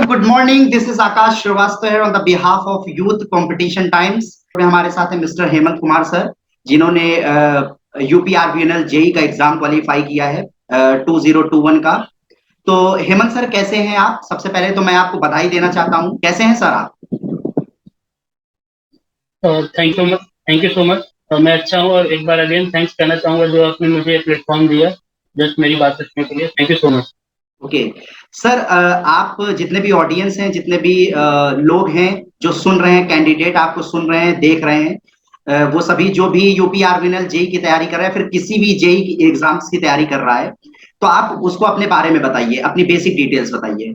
Good morning. This is Akash Shrivastava here on the behalf of Youth Competition Times. में हमारे साथ है mister Hemant Kumar sir, जिन्होंने यूपीआरबीएनएल JEE का एग्जाम क्वालिफाई किया है 2021 का। तो हेमंत सर कैसे हैं आप? सबसे पहले तो मैं आपको बधाई देना चाहता हूं। कैसे हैं सर आप? Thank you so much. मैं अच्छा हूँ और एक बार अगेन थैंक्स कहना चाहूंगा जो आपने मुझे प्लेटफॉर्म दिया जस्ट मेरी बात रखने के लिए। Thank you so much. Okay sir, आप जितने भी ऑडियंस हैं, जितने भी लोग हैं जो सुन रहे हैं, कैंडिडेट आपको सुन रहे हैं, देख रहे हैं, वो सभी जो भी यूपीआरबीएनएल जेई की तैयारी कर रहा है, फिर किसी भी जेई की एग्जाम्स की तैयारी कर रहा है, तो आप उसको अपने बारे में बताइए, अपनी बेसिक डिटेल्स बताइए।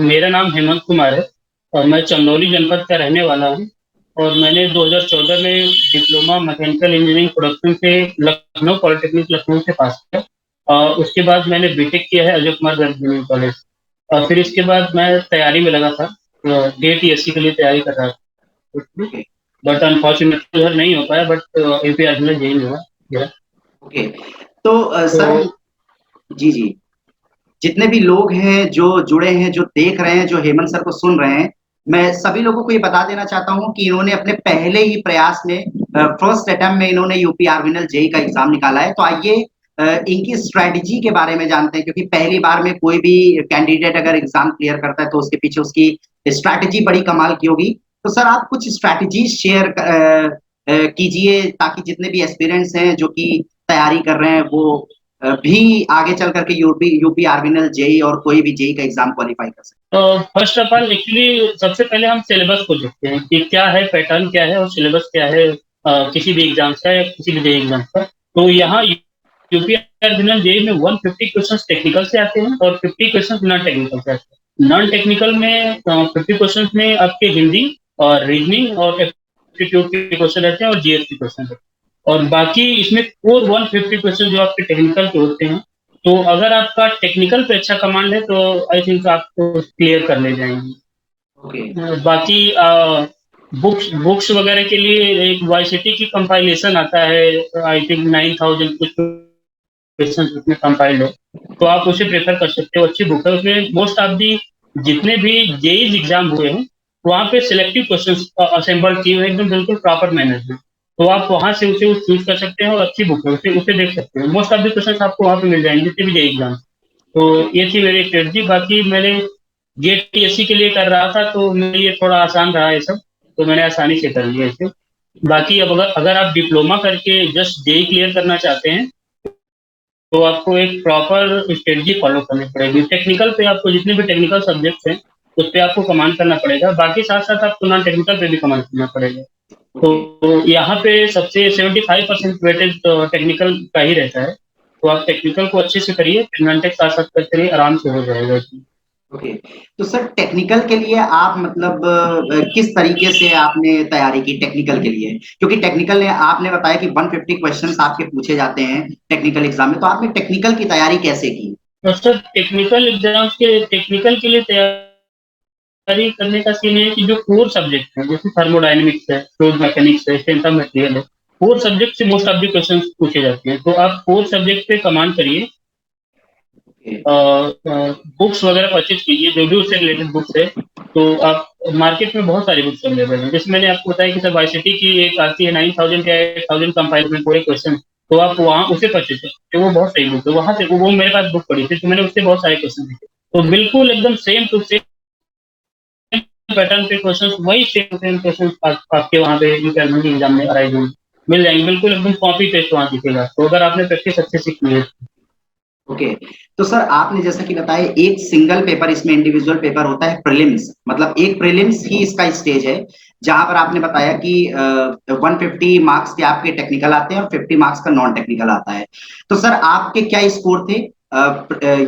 मेरा नाम हेमंत कुमार है और मैं चंदौली जनपद का रहने वाला हूँ और मैंने 2014 में डिप्लोमा मैकेनिकल इंजीनियरिंग प्रोडक्शन से लखनऊ पॉलिटेक्निक लखनऊ से पास किया। उसके बाद मैंने बीटेक किया है अजय कुमार गर्ग इंजीनियरिंग कॉलेज। और फिर इसके बाद मैं तैयारी में लगा था, डीएटीएससी के लिए तैयारी कर रहा था, बट अनफॉर्चुनेटली उधर नहीं हो पाया, बट यूपीआरबीएनएल जेई में हुआ। ओके, तो सर जी जी, जितने भी लोग हैं जो जुड़े हैं, जो देख रहे हैं, जो हेमंत सर को सुन रहे हैं, मैं सभी लोगों को ये बता देना चाहता हूं कि इन्होंने अपने पहले ही प्रयास में, फर्स्ट अटेम्प्ट में इन्होंने यूपीआरबीएनएल जेई का एग्जाम निकाला है। तो आइए इनकी स्ट्रेटजी के बारे में जानते हैं, क्योंकि पहली बार में कोई भी कैंडिडेट अगर एग्जाम क्लियर करता है तो उसके पीछे उसकी स्ट्रैटेजी बड़ी कमाल की होगी। तो सर आप कुछ स्ट्रैटेजी शेयर कीजिए, ताकि जितने भी एस्पिरेंट्स हैं जो कि तैयारी कर रहे हैं वो भी आगे चल करके यूपीआरबीएनएल जेई और कोई भी जेई का एग्जाम क्वालिफाई कर सकते तो फर्स्ट ऑफ ऑल एक्चुअली सबसे पहले हम सिलेबस को देखते हैं कि क्या है, पैटर्न क्या है और सिलेबस क्या है किसी भी एग्जाम का या किसी भी जेई एग्जाम का। तो यहाँ यूपीआरबीएनएल जेई में 150 क्वेश्चंस टेक्निकल से आते हैं और 50 क्वेश्चंस नॉन टेक्निकल से आते हैं। नॉन टेक्निकल में 50 क्वेश्चंस में आपके हिंदी और रीजनिंग और एप्टीट्यूड के क्वेश्चन रहते हैं और जीएस के क्वेश्चन रहते हैं। और बाकी इसमें कोर 150 क्वेश्चन जो आपके टेक्निकल के होते हैं। तो अगर आपका टेक्निकल पे अच्छा कमांड है तो आई थिंक आपको क्लियर कर ले जाएंगे। ओके बाकी बुक्स वगैरह के लिए एक वाईसीटी की कंपाइलेशन आता है, आई थिंक 9000 कुछ क्वेश्चन उसमें कंपाइल्ड है, तो आप उसे प्रेफर कर सकते हो। अच्छी बुक है, उसमें मोस्ट ऑफ दी जितने भी जेईज एग्जाम हुए हैं वहाँ पे सिलेक्टिव क्वेश्चन असेंबल किए हुए एकदम बिल्कुल प्रॉपर मैनर में, तो आप वहाँ से उसे चूज कर सकते हैं और अच्छी बुक है, उसे उसे देख सकते हैं। मोस्ट ऑफ द क्वेश्चन आपको वहाँ पे मिल जाएंगे जितने भी जेई एग्जाम। तो ये थी मेरी स्ट्रेटजी। बाकी मैंने जेटीएससी के लिए कर रहा था तो मेरे लिए थोड़ा आसान रहा ये सब, तो मैंने आसानी से कर लिया इसे। बाकी अब अगर आप डिप्लोमा करके जस्ट जेई क्लियर करना चाहते हैं तो आपको एक प्रॉपर स्ट्रेटजी फॉलो करनी पड़ेगी। टेक्निकल पे आपको जितने भी टेक्निकल सब्जेक्ट्स हैं उस पर आपको कमांड करना पड़ेगा, बाकी साथ साथ आपको नॉन टेक्निकल पे भी कमांड करना पड़ेगा। ओके तो यहाँ पे सबसे 75% वेटेज टेक्निकल का ही रहता है, तो आप टेक्निकल को अच्छे से करिए, फिर नॉन टेक साथ साथ करते रहिए, आराम से हो जाएगा इसमें। ओके, तो सर टेक्निकल के लिए आप मतलब किस तरीके से आपने तैयारी की टेक्निकल के लिए? क्योंकि टेक्निकल ने आपने बताया कि 150 क्वेश्चंस आपके पूछे जाते हैं टेक्निकल एग्जाम में, तो आपने टेक्निकल की तैयारी कैसे की? तो सर टेक्निकल के लिए तैयारी करने का सीन है कि जो कोर सब्जेक्ट है जैसे थर्मोडायनेमिक्स है, फ्लूइड मैकेनिक्स है, स्ट्रेंथ ऑफ मटेरियल है, कोर सब्जेक्ट से मोस्ट ऑफ द क्वेश्चन पूछे जाते हैं, तो आप कोर सब्जेक्ट पे कमांड करिए। बुक्स वगैरह परचेज कीजिए जो भी उससे रिलेटेड बुक्स है। तो आप मार्केट में बहुत सारी बुक्स अवेलेबल हैं, जैसे मैंने आपको बताया कि सर वाईसीटी की एक आती है 9000 या 8000 कंपाइल में पूरे क्वेश्चन, तो आप वहाँ उसे परचेज करते वो बहुत सही बुक है। वहाँ से वो मेरे पास बुक पड़ी थी तो मैंने उससे बहुत सारे क्वेश्चन लिखे, तो बिल्कुल एकदम सेम टू सेम पैटर्न के क्वेश्चन, वही सेम सेम क्वेश्चन आपके वहाँ पे यूपीएससी एग्जाम में अराइज होंगे, मिल जाएंगे, बिल्कुल एकदम कॉपी पेस्ट वहाँ दिखेगा, तो अगर आपने प्रैक्टिस अच्छे से की है। ओके, तो सर आपने जैसा कि बताया एक सिंगल पेपर, इसमें इंडिविजुअल पेपर होता है प्रीलिम्स, मतलब एक प्रीलिम्स ही इसका स्टेज है, जहां पर आपने बताया कि 150 मार्क्स के आपके टेक्निकल आते हैं और 50 मार्क्स का नॉन टेक्निकल आता है। तो सर आपके क्या स्कोर थे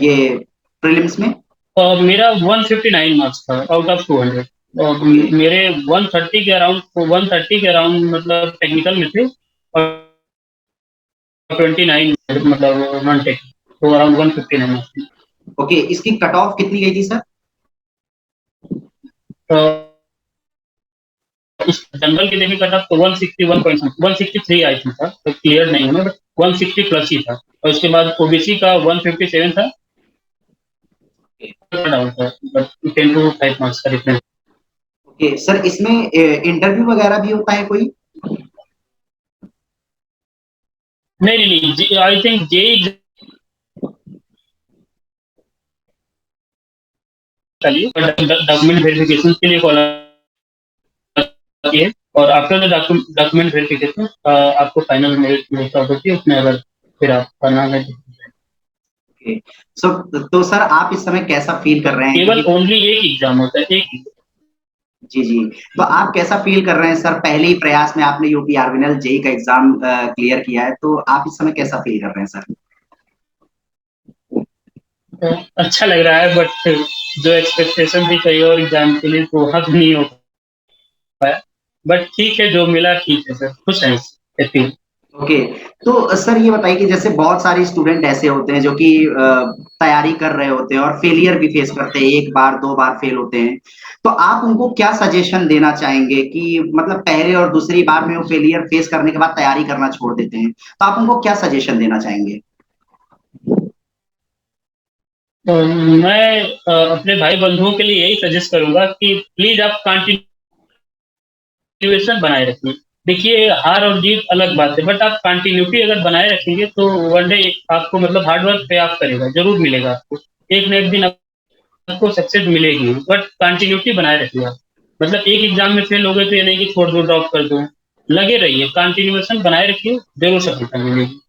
ये प्रीलिम्स में? मेरा 159 मार्क्स था आउट ऑफ 200। और मेरे 130 के अराउंड मतलब टेक्निकल में थे और 29 मतलब नॉन टेक, तो अराउंड 159 मार्क्स। ओके, इसकी कट ऑफ कितनी गई थी सर? इस जनरल की देखिए कट ऑफ तो 163 आई थी था, तो क्लियर नहीं है बट 160 प्लस ही था। और उसके बाद ओबीसी का 157 था डाउट है, बट 10 to 5 मार्क्स का डिफरेंस। ओके सर, इसमें इंटरव्यू वगैरह भी होता है कोई? नहीं नहीं नहीं, I think JE document verification के लिए कॉल आती है, और आफ्टर द डॉक्यूमेंट वेरिफिकेशन आपको फाइनल मेरिट लिस्ट आउट होती है, उसमें अगर फिर आपका नाम है तो ओके। सो तो सर आप इस समय कैसा फील कर रहे हैं केवल क्योंकि ओनली एक एग्जाम होता है, एक। जी, जी। तो आप कैसा फील कर रहे हैं सर? पहले ही प्रयास में आपने यूपी आर्मिनल जेईई का एग्जाम क्लियर किया है, तो आप इस समय कैसा फील कर रहे हैं सर? तो अच्छा लग रहा है, बट जो एक्सपेक्टेशन थी कई और एग्जाम के लिए तो वहाँ तो नहीं हो पाया। बट ठीक है, जो मिला ठीक है सर, खुश हैं हैप्पी। ओके। तो सर ये बताइए कि जैसे बहुत सारे स्टूडेंट ऐसे होते हैं जो कि तैयारी कर रहे होते हैं और फेलियर भी फेस करते हैं, 1 बार 2 बार फेल होते हैं। तो आप उनको क्या सजेशन देना चाहेंगे कि मतलब पहले और दूसरी बार में वो फेलियर फेस करने के बाद तैयारी करना छोड़ देते हैं, तो आप उनको क्या सजेशन देना चाहेंगे? तो मैं अपने भाई बंधुओं के लिए यही सजेस्ट करूंगा कि प्लीज आप कंटिन्यूएशन बनाए रखिए। देखिए, हार और जीत अलग बात है, बट आप कंटिन्यूटी अगर बनाए रखेंगे तो वन डे आपको मतलब हार्ड वर्क पे आप करेगा, जरूर मिलेगा आपको। एक न एक दिन आपको सक्सेस मिलेगी, बट कंटिन्यूटी बनाए रखिए आप। मतलब एक एग्जाम में फेल हो गए तो ये नहीं कि छोड़ दो, ड्रॉप कर दो। लगे रहिए, कंटिन्यूएशन बनाए रखिए, जरूर सफलता मिलेगी।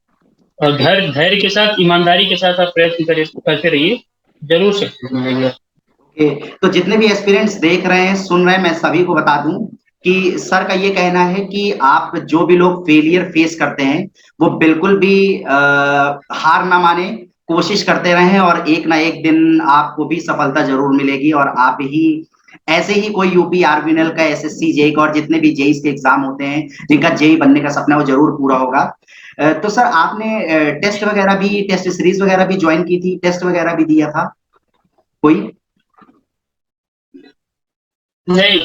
और धैर्य धैर्य के साथ, ईमानदारी के साथ आप प्रयत्न करते रहिए, जरूर सक्सेस मिलेगी। ओके। तो जितने भी एस्पिरेंट्स देख रहे हैं, सुन रहे हैं, मैं सभी को बता दूं कि सर का ये कहना है कि आप जो भी लोग फेलियर फेस करते हैं, वो बिल्कुल भी हार ना माने, कोशिश करते रहें और एक ना एक दिन आपको भी सफलता जरूर मिलेगी और आप ही ऐसे ही कोई यूपी आर्मिनल का, एसएससी, जेई का और जितने भी जेई के एग्जाम होते हैं, जिनका जेई बनने का सपना है, वो जरूर पूरा होगा। तो सर आपने टेस्ट वगैरह भी, टेस्ट सीरीज वगैरह भी ज्वाइन की थी, टेस्ट वगैरह भी दिया था कोई? नहीं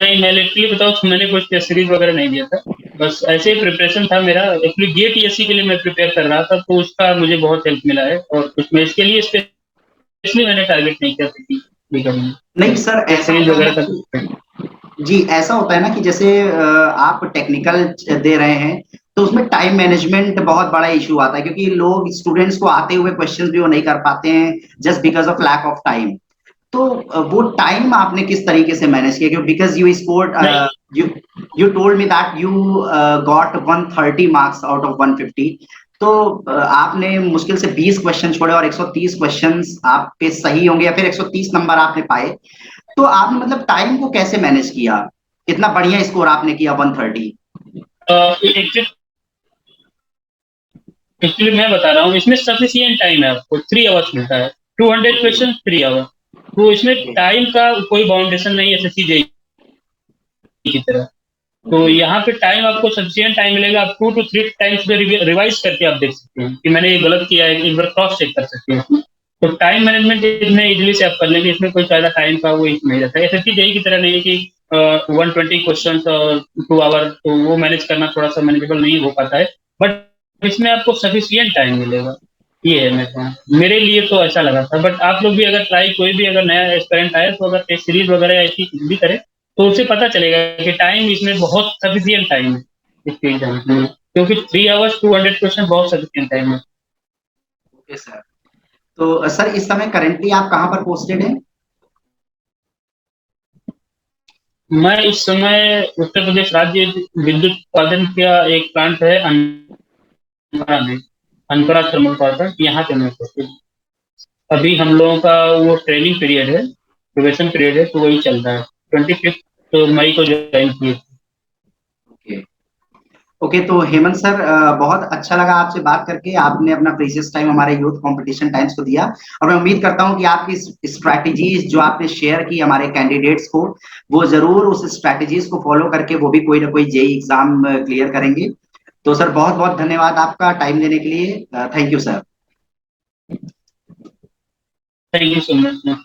नहीं, मैं लिटरली बताऊँ तो मैंने कुछ टेस्ट सीरीज वगैरह नहीं दिया था। बस ऐसे ही प्रिपरेशन था मेरा। एक्चुअली जेपीएससी के लिए मैं प्रिपेयर कर रहा था, तो उसका मुझे बहुत हेल्प मिला है, और कुछ मैं इसके लिए स्पेशली मैंने टारगेट नहीं किया था कि ये करना। नहीं तो सर, टेस्ट ऐसा सीरीज होता है ना वगैरह कि का। जी, ऐसा होता है ना कि जैसे आप टेक्निकल दे रहे हैं, तो उसमें टाइम मैनेजमेंट बहुत बड़ा इश्यू आता है क्योंकि लोग स्टूडेंट्स को आते हुए क्वेश्चंस भी वो नहीं कर पाते हैं just because of lack of time. तो वो टाइम आपने किस तरीके से मैनेज किया? क्योंकि बिकॉज यू स्कोर्ड, नहीं you you told me that you got 130 marks out of 150। तो आपने मुश्किल से 20 क्वेश्चन छोड़े और 130 क्वेश्चंस आप पे सही होंगे या फिर 130 नंबर आपने पाए। तो आपने मतलब टाइम को कैसे मैनेज किया? इतना बढ़िया स्कोर आपने किया 130। एक्चुअली एक्चुअली मैं बता रहा हूँ, इसमें सफिशियंट टाइम है, आपको 3 आवर्स मिलता है। 200 ओके, क्वेश्चन 3 आवर। तो इसमें ओके, टाइम का कोई बाउंडेशन नहीं है एसएससी जेईई की तरह। तो ओके, यहाँ पे टाइम आपको सफिशियंट टाइम मिलेगा, आप 2 to 3 टाइम्स में रिवाइज करके आप देख सकते हैं कि मैंने ये गलत किया है, एक बार क्रॉस चेक कर सकते हैं। तो टाइम मैनेजमेंट इसमें इजिली से आप कर लेंगे, इसमें कोई ज्यादा टाइम का वो इशू नहीं रहता है। एसएससी जेईई की तरह नहीं है कि 120 क्वेश्चन और 2 आवर, तो वो मैनेज करना थोड़ा सा मैनेजेबल नहीं हो पाता है। बट इसमें आपको सफिशियंट टाइम मिलेगा, ये है मेरे को, मेरे लिए तो ऐसा लगा था। बट आप लोग भी अगर ट्राई, कोई भी अगर नया एस्पिरेंट आए तो अगर टेस्ट सीरीज वगैरह ऐसी कुछ भी करे, तो उसे पता चलेगा कि टाइम इसमें बहुत सफिशियंट टाइम है इसके एग्जाम के लिए, क्योंकि 3 आवर्स 200 क्वेश्चन बहुत सफिशियंट टाइम है। Okay sir. तो सर इस समय करेंटली आप कहाँ पर पोस्टेड हैं? मैं इस समय उत्तर प्रदेश राज्य विद्युत उत्पादन का एक प्लांट है अनपरा में, अनपरा थर्मल पावर प्लांट, यहाँ पे मैं उपस्थित हूँ। अभी हम लोगों का वो ट्रेनिंग पीरियड है, प्रोबेशन पीरियड है, तो वही चल रहा है। 25 मई को ज्वाइन किए। ओके। ओके, तो हेमंत सर, बहुत अच्छा लगा आपसे बात करके। आपने अपना प्रीशियस टाइम हमारे यूथ कंपटीशन टाइम्स को दिया और मैं उम्मीद करता हूं कि आपकी स्ट्रैटेजीज जो आपने शेयर की हमारे कैंडिडेट्स को, वो जरूर उस स्ट्रैटेजीज को फॉलो करके वो भी कोई ना कोई जेई एग्जाम क्लियर करेंगे। तो सर बहुत बहुत धन्यवाद आपका टाइम देने के लिए। Thank you sir. Thank you so much.